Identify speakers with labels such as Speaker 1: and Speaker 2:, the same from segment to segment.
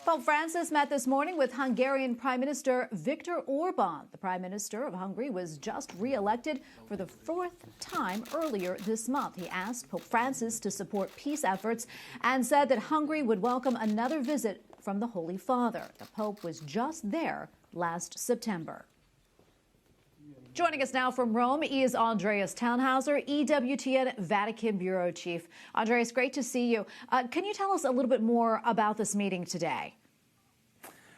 Speaker 1: Pope Francis met this morning with Hungarian Prime Minister Viktor Orban. The Prime Minister of Hungary was just re-elected for the fourth time earlier this month. He asked Pope Francis to support peace efforts and said that Hungary would welcome another visit from the Holy Father. The Pope was just there last September. Joining us now from Rome is Andreas Thonhauser, EWTN Vatican Bureau Chief. Andreas, great to see you. Can you tell us a little bit more about this meeting today?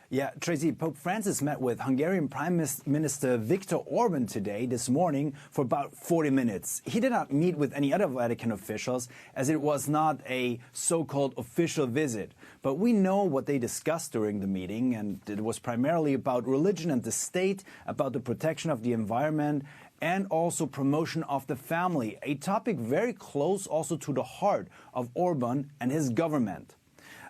Speaker 2: Yeah, Tracy, Pope Francis met with Hungarian Prime Minister Viktor Orban this morning, for about 40 minutes. He did not meet with any other Vatican officials, as it was not a so-called official visit. But we know what they discussed during the meeting, and it was primarily about religion and the state, about the protection of the environment, and also promotion of the family, a topic very close also to the heart of Orban and his government.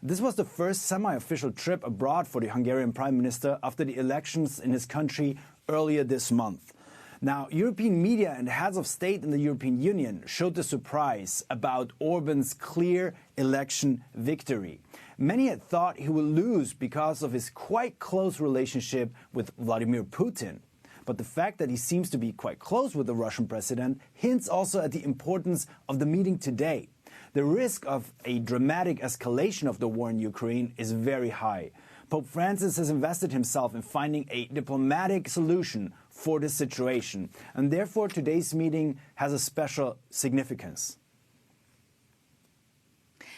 Speaker 2: This was the first semi-official trip abroad for the Hungarian Prime Minister after the elections in his country earlier this month. Now, European media and heads of state in the European Union showed the surprise about Orban's clear election victory. Many had thought he would lose because of his quite close relationship with Vladimir Putin. But the fact that he seems to be quite close with the Russian president hints also at the importance of the meeting today. The risk of a dramatic escalation of the war in Ukraine is very high. Pope Francis has invested himself in finding a diplomatic solution for this situation, and therefore today's meeting has a special significance.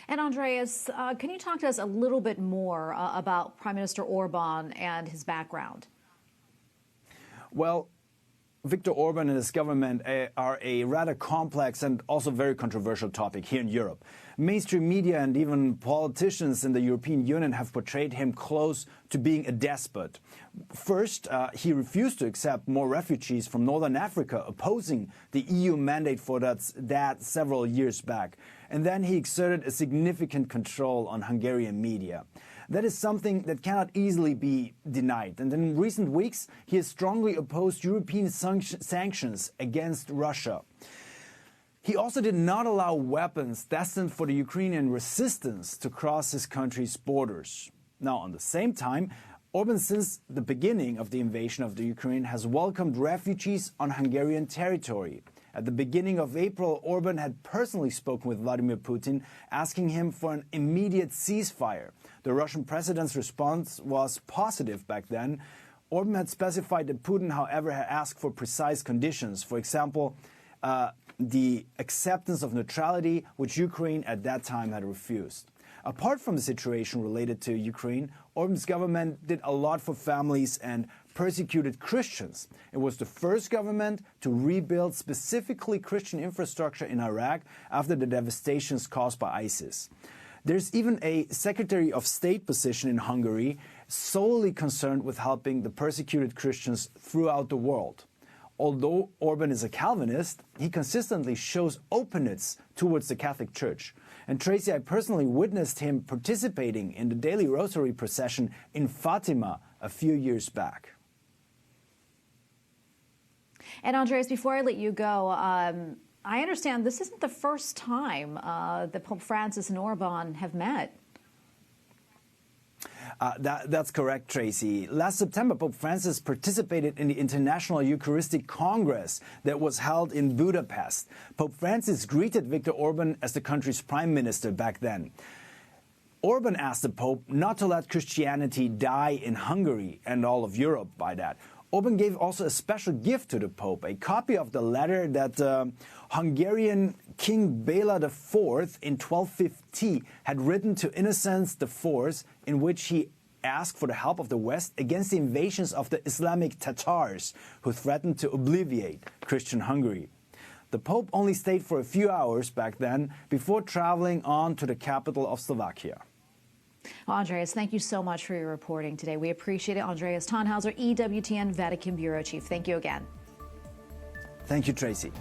Speaker 1: And Andreas, can you talk to us a little bit more about Prime Minister Orban and his background?
Speaker 2: Well, Viktor Orban and his government are a rather complex and also very controversial topic here in Europe. Mainstream media and even politicians in the European Union have portrayed him close to being a despot. First, he refused to accept more refugees from Northern Africa, opposing the EU mandate for that several years back. And then he exerted a significant control on Hungarian media. That is something that cannot easily be denied. And in recent weeks, he has strongly opposed European sanctions against Russia. He also did not allow weapons destined for the Ukrainian resistance to cross his country's borders. Now, at the same time, Orban, since the beginning of the invasion of the Ukraine, has welcomed refugees on Hungarian territory. At the beginning of April, Orban had personally spoken with Vladimir Putin, asking him for an immediate ceasefire. The Russian president's response was positive back then. Orban had specified that Putin, however, had asked for precise conditions. For example, the acceptance of neutrality, which Ukraine at that time had refused. Apart from the situation related to Ukraine, Orban's government did a lot for families and persecuted Christians. It was the first government to rebuild specifically Christian infrastructure in Iraq after the devastations caused by ISIS. There's even a Secretary of State position in Hungary solely concerned with helping the persecuted Christians throughout the world. Although Orban is a Calvinist, he consistently shows openness towards the Catholic Church. And Tracy, I personally witnessed him participating in the daily rosary procession in Fatima a few years back.
Speaker 1: And Andreas, before I let you go, I understand this isn't the first time that Pope Francis and Orban have met.
Speaker 2: That's correct, Tracy. Last September, Pope Francis participated in the International Eucharistic Congress that was held in Budapest. Pope Francis greeted Viktor Orban as the country's prime minister back then. Orban asked the Pope not to let Christianity die in Hungary and all of Europe by that. Orban gave also a special gift to the Pope, a copy of the letter that Hungarian King Bela IV in 1250 had written to Innocent IV, in which he asked for the help of the West against the invasions of the Islamic Tatars, who threatened to obliterate Christian Hungary. The Pope only stayed for a few hours back then before traveling on to the capital of Slovakia.
Speaker 1: Well, Andreas, thank you so much for your reporting today. We appreciate it. Andreas Thonhauser, EWTN Vatican Bureau Chief. Thank you again.
Speaker 2: Thank you, Tracy.